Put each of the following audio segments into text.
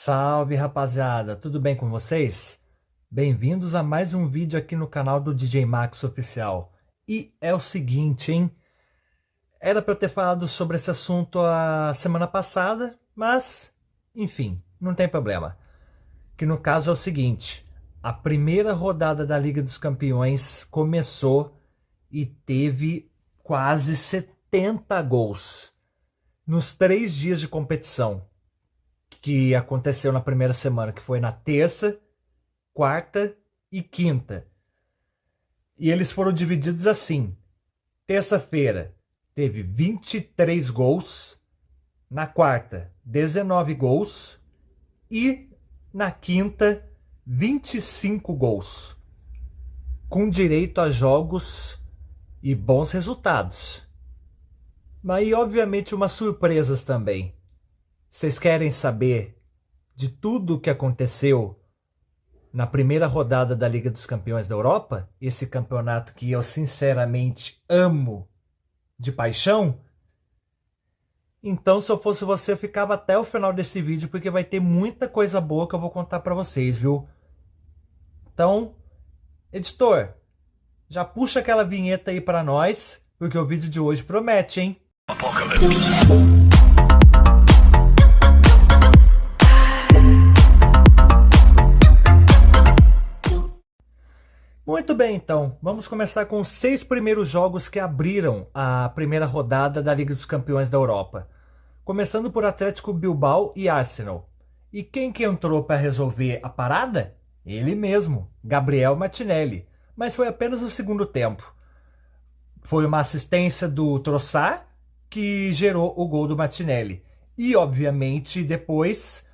Salve, rapaziada, tudo bem com vocês? Bem-vindos a mais um vídeo aqui no canal do DJ Max Oficial. E é o seguinte, hein? Era para eu ter falado sobre esse assunto a semana passada, mas, enfim, não tem problema. Que no caso é o seguinte, a primeira rodada da Liga dos Campeões começou e teve quase 70 gols nos 3 dias de competição que aconteceu na primeira semana, que foi na terça, quarta e quinta. E eles foram divididos assim. Terça-feira teve 23 gols, na quarta 19 gols e na quinta 25 gols, com direito a jogos e bons resultados. Mas e obviamente umas surpresas também. Vocês querem saber de tudo o que aconteceu na primeira rodada da Liga dos Campeões da Europa? Esse campeonato que eu sinceramente amo de paixão? Então, se eu fosse você, eu ficava até o final desse vídeo, porque vai ter muita coisa boa que eu vou contar para vocês, viu? Então, editor, já puxa aquela vinheta aí para nós, porque o vídeo de hoje promete, hein? Muito bem, então, vamos começar com os 6 primeiros jogos que abriram a primeira rodada da Liga dos Campeões da Europa. Começando por Atlético Bilbao e Arsenal. E quem que entrou para resolver a parada? Ele mesmo, Gabriel Martinelli. Mas foi apenas no segundo tempo. Foi uma assistência do Trossard que gerou o gol do Martinelli. E, obviamente, depois,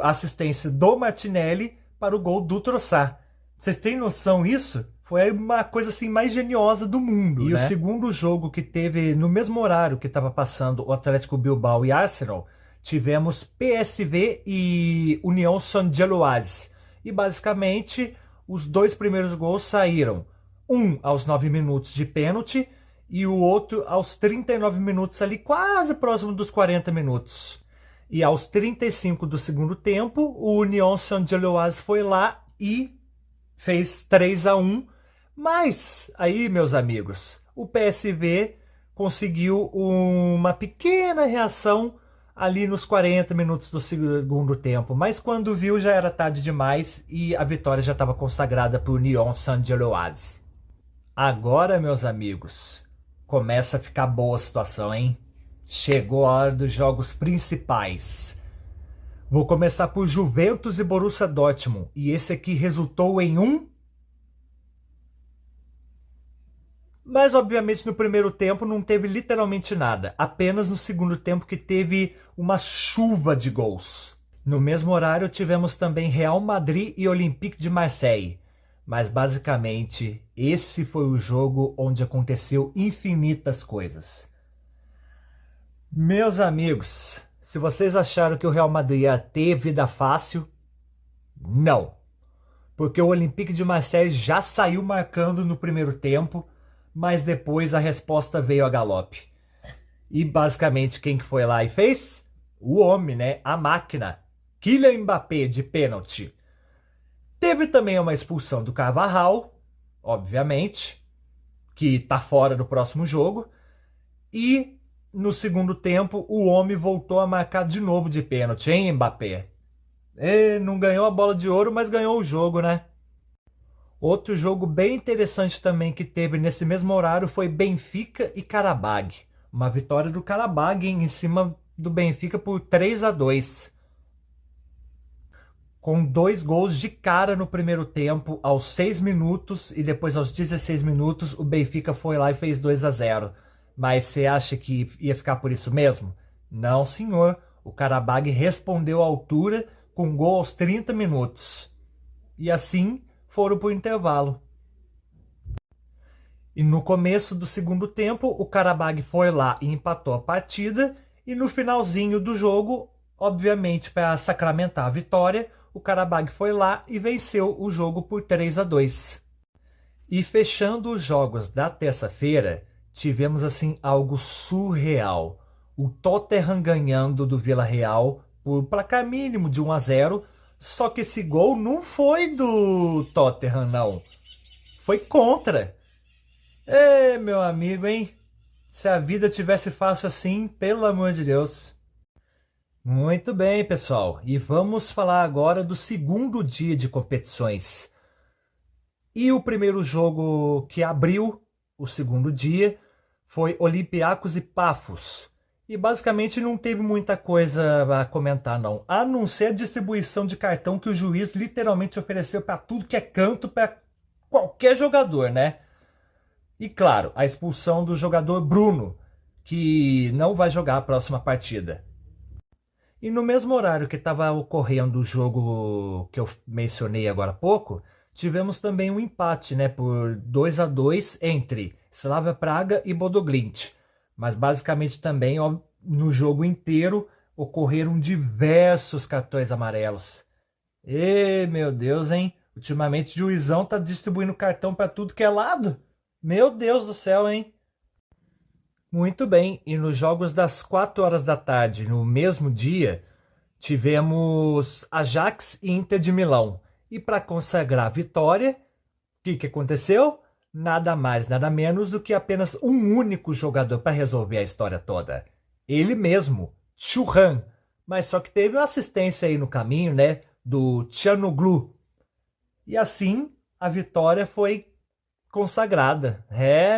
a assistência do Martinelli para o gol do Trossard. Vocês têm noção disso? Foi uma coisa assim mais geniosa do mundo, né? O segundo jogo que teve no mesmo horário que estava passando o Atlético Bilbao e Arsenal, tivemos PSV e União Saint-Gilloise. E basicamente os 2 primeiros gols saíram. Um aos 9 minutos de pênalti e o outro aos 39 minutos ali, quase próximo dos 40 minutos. E aos 35 do segundo tempo, o União Saint-Gilloise foi lá e fez 3-1, mas aí, meus amigos, o PSV conseguiu uma pequena reação ali nos 40 minutos do segundo tempo, mas quando viu já era tarde demais e a vitória já estava consagrada para o Union Saint-Gilloise. Agora, meus amigos, começa a ficar boa a situação, hein? Chegou a hora dos jogos principais. Vou começar por Juventus e Borussia Dortmund. E esse aqui resultou em 1. Mas, obviamente, no primeiro tempo não teve literalmente nada. Apenas no segundo tempo que teve uma chuva de gols. No mesmo horário tivemos também Real Madrid e Olympique de Marseille. Mas, basicamente, esse foi o jogo onde aconteceu infinitas coisas. Meus amigos, se vocês acharam que o Real Madrid ia ter vida fácil, não. Porque o Olympique de Marseille já saiu marcando no primeiro tempo, mas depois a resposta veio a galope. E basicamente quem que foi lá e fez? O homem, né? A máquina. Kylian Mbappé de pênalti. Teve também uma expulsão do Carvajal, obviamente, que tá fora do próximo jogo. E no segundo tempo, o homem voltou a marcar de novo de pênalti, hein, Mbappé? Não ganhou a bola de ouro, mas ganhou o jogo, né? Outro jogo bem interessante também que teve nesse mesmo horário foi Benfica e Qarabag. Uma vitória do Qarabag em cima do Benfica por 3-2. Com 2 gols de cara no primeiro tempo, aos 6 minutos e depois aos 16 minutos, o Benfica foi lá e fez 2-0. Mas você acha que ia ficar por isso mesmo? Não, senhor. O Qarabag respondeu à altura com gol aos 30 minutos. E assim foram para o intervalo. E no começo do segundo tempo, o Qarabag foi lá e empatou a partida. E no finalzinho do jogo, obviamente para sacramentar a vitória, o Qarabag foi lá e venceu o jogo por 3-2. E fechando os jogos da terça-feira, tivemos assim algo surreal. O Tottenham ganhando do Villarreal por placar mínimo de 1-0. Só que esse gol não foi do Tottenham, não. Foi contra. Meu amigo, hein? Se a vida tivesse fácil assim, pelo amor de Deus. Muito bem, pessoal. E vamos falar agora do segundo dia de competições. E o primeiro jogo que abriu o segundo dia foi Olympiacos e Paphos. E basicamente não teve muita coisa a comentar, não. A não ser a distribuição de cartão que o juiz literalmente ofereceu para tudo que é canto, para qualquer jogador, né? E claro, a expulsão do jogador Bruno, que não vai jogar a próxima partida. E no mesmo horário que estava ocorrendo o jogo que eu mencionei agora há pouco, tivemos também um empate, né, por 2-2 entre Slavia Praga e Bodo Glimt. Mas basicamente também, ó, no jogo inteiro ocorreram diversos cartões amarelos. Meu Deus, hein? Ultimamente o juizão tá distribuindo cartão para tudo que é lado. Meu Deus do céu, hein? Muito bem, e nos jogos das 4 horas da tarde, no mesmo dia, tivemos Ajax e Inter de Milão. E para consagrar a vitória, o que aconteceu? Nada mais, nada menos do que apenas um único jogador para resolver a história toda. Ele mesmo, Churran. Mas só que teve uma assistência aí no caminho, né? Do Tchanoglu. E assim, a vitória foi consagrada.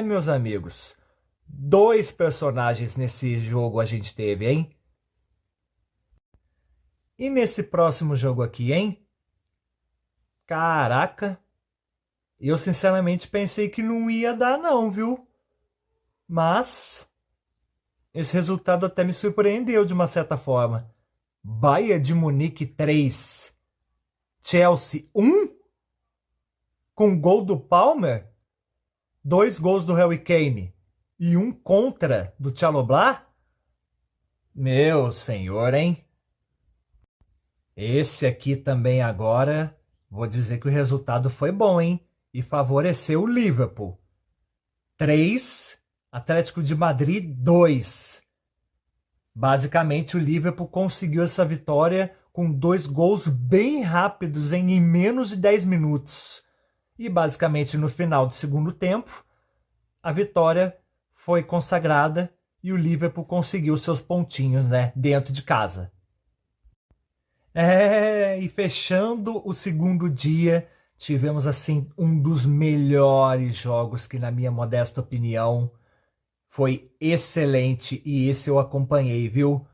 Meus amigos. 2 personagens nesse jogo a gente teve, hein? E nesse próximo jogo aqui, hein? Caraca! Eu sinceramente pensei que não ia dar não, viu? Mas esse resultado até me surpreendeu de uma certa forma. Bayern de Munique 3, Chelsea 1, com gol do Palmer, 2 gols do Harry Kane e um contra do Tchalobah? Meu senhor, hein? Esse aqui também agora, vou dizer que o resultado foi bom, hein? E favoreceu o Liverpool. 3, Atlético de Madrid 2. Basicamente o Liverpool conseguiu essa vitória com 2 gols bem rápidos em menos de 10 minutos. E basicamente no final do segundo tempo, a vitória foi consagrada e o Liverpool conseguiu seus pontinhos, né, dentro de casa. E fechando o segundo dia, tivemos assim um dos melhores jogos que, na minha modesta opinião, foi excelente e esse eu acompanhei, viu?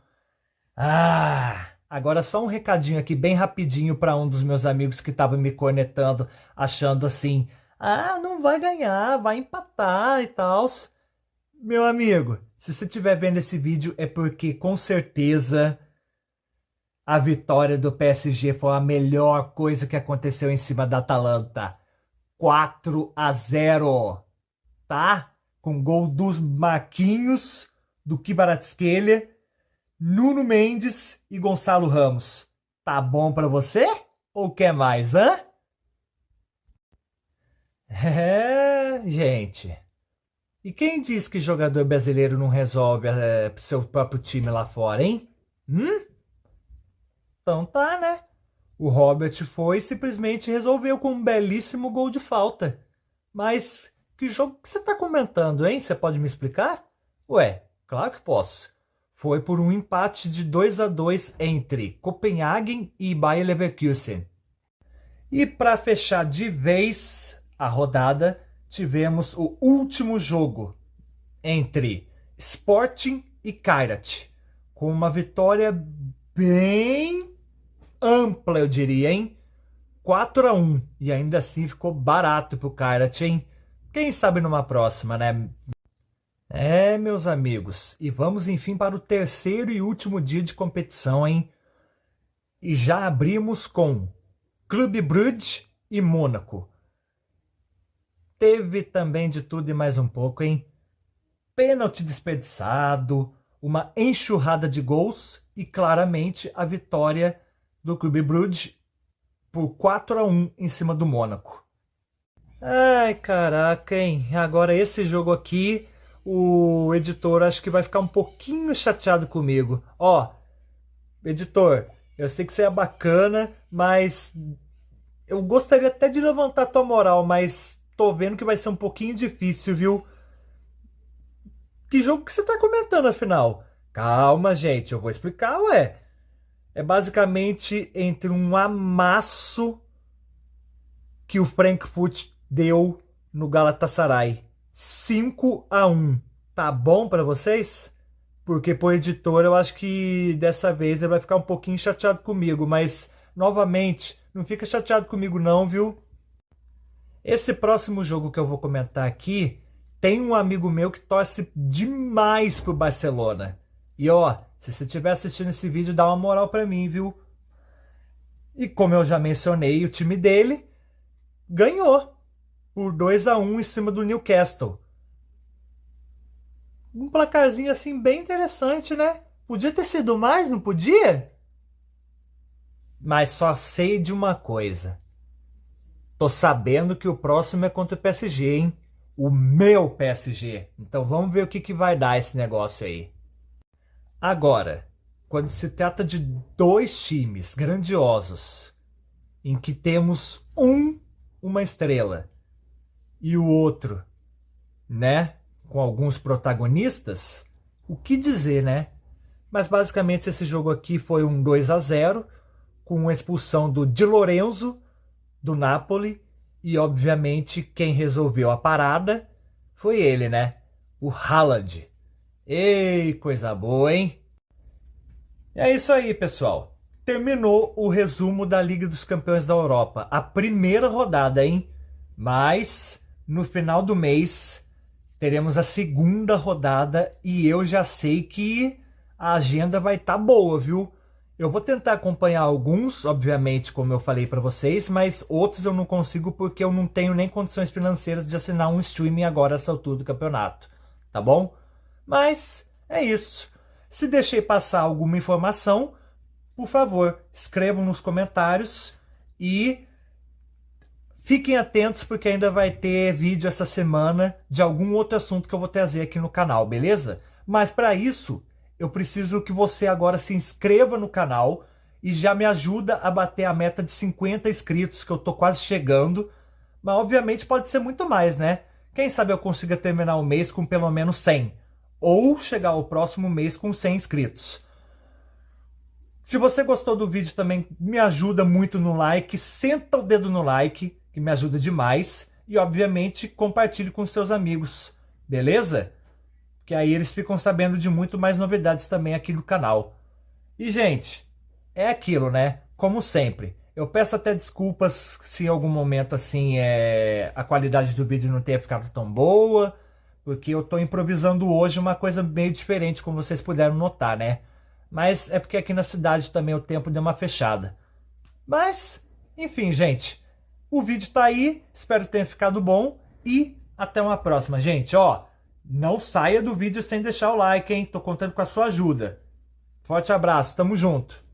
Agora só um recadinho aqui bem rapidinho para um dos meus amigos que estava me cornetando, achando assim, não vai ganhar, vai empatar e tal. Meu amigo, se você estiver vendo esse vídeo é porque com certeza a vitória do PSG foi a melhor coisa que aconteceu em cima da Atalanta. 4-0, tá? Com gol dos Marquinhos, do Kvaratskhelia, Nuno Mendes e Gonçalo Ramos. Tá bom pra você? Ou quer mais, hã? Gente. E quem diz que jogador brasileiro não resolve seu próprio time lá fora, hein? Então tá, né? O Robert foi e simplesmente resolveu com um belíssimo gol de falta. Mas que jogo que você tá comentando, hein? Você pode me explicar? Ué, claro que posso. Foi por um empate de 2-2 entre Copenhagen e Bayer Leverkusen. E para fechar de vez a rodada, tivemos o último jogo entre Sporting e Kairat, com uma vitória bem ampla, eu diria, hein? 4-1, e ainda assim ficou barato pro Kairat, hein? Quem sabe numa próxima, né? Meus amigos, e vamos enfim para o terceiro e último dia de competição, hein? E já abrimos com Clube Brugge e Mônaco. Teve também de tudo e mais um pouco, hein? Pênalti desperdiçado, uma enxurrada de gols e claramente a vitória do Clube Brugge por 4-1 em cima do Mônaco. Ai, caraca, hein? Agora esse jogo aqui, o editor acho que vai ficar um pouquinho chateado comigo. Editor, eu sei que você é bacana, mas eu gostaria até de levantar tua moral, mas tô vendo que vai ser um pouquinho difícil, viu? Que jogo que você tá comentando, afinal? Calma, gente, eu vou explicar, ué. É basicamente entre um amasso que o Frankfurt deu no Galatasaray. 5-1. Tá bom pra vocês? Porque pro editor eu acho que dessa vez ele vai ficar um pouquinho chateado comigo, mas novamente, não fica chateado comigo não, viu? Esse próximo jogo que eu vou comentar aqui, tem um amigo meu que torce demais pro Barcelona. E ó, se você estiver assistindo esse vídeo, dá uma moral pra mim, viu? E como eu já mencionei, o time dele ganhou por 2-1 em cima do Newcastle. Um placarzinho assim bem interessante, né? Podia ter sido mais, não podia? Mas só sei de uma coisa. Tô sabendo que o próximo é contra o PSG, hein? O meu PSG. Então vamos ver o que vai dar esse negócio aí. Agora, quando se trata de dois times grandiosos, em que temos uma estrela e o outro, né, com alguns protagonistas, o que dizer, né? Mas basicamente esse jogo aqui foi um 2-0 com a expulsão do Di Lorenzo do Napoli e obviamente quem resolveu a parada foi ele, né? O Haaland. Ei, coisa boa, hein? É isso aí, pessoal. Terminou o resumo da Liga dos Campeões da Europa. A primeira rodada, hein? Mas no final do mês teremos a segunda rodada e eu já sei que a agenda vai estar boa, viu? Eu vou tentar acompanhar alguns, obviamente, como eu falei para vocês, mas outros eu não consigo porque eu não tenho nem condições financeiras de assinar um streaming agora essa altura do campeonato, tá bom? Mas é isso. Se deixei passar alguma informação, por favor, escrevam nos comentários e fiquem atentos porque ainda vai ter vídeo essa semana de algum outro assunto que eu vou trazer aqui no canal, beleza? Mas para isso, eu preciso que você agora se inscreva no canal e já me ajuda a bater a meta de 50 inscritos, que eu tô quase chegando. Mas obviamente pode ser muito mais, né? Quem sabe eu consiga terminar o mês com pelo menos 100. Ou chegar ao próximo mês com 100 inscritos. Se você gostou do vídeo também, me ajuda muito no like. Senta o dedo no like, que me ajuda demais. E obviamente compartilhe com seus amigos, beleza? Que aí eles ficam sabendo de muito mais novidades também aqui do canal. E, gente, é aquilo, né? Como sempre. Eu peço até desculpas se em algum momento, assim, a qualidade do vídeo não tenha ficado tão boa, porque eu tô improvisando hoje uma coisa meio diferente, como vocês puderam notar, né? Mas é porque aqui na cidade também o tempo deu uma fechada. Mas, enfim, gente. O vídeo tá aí. Espero que tenha ficado bom. E até uma próxima, gente. Ó, não saia do vídeo sem deixar o like, hein? Tô contando com a sua ajuda. Forte abraço. Tamo junto.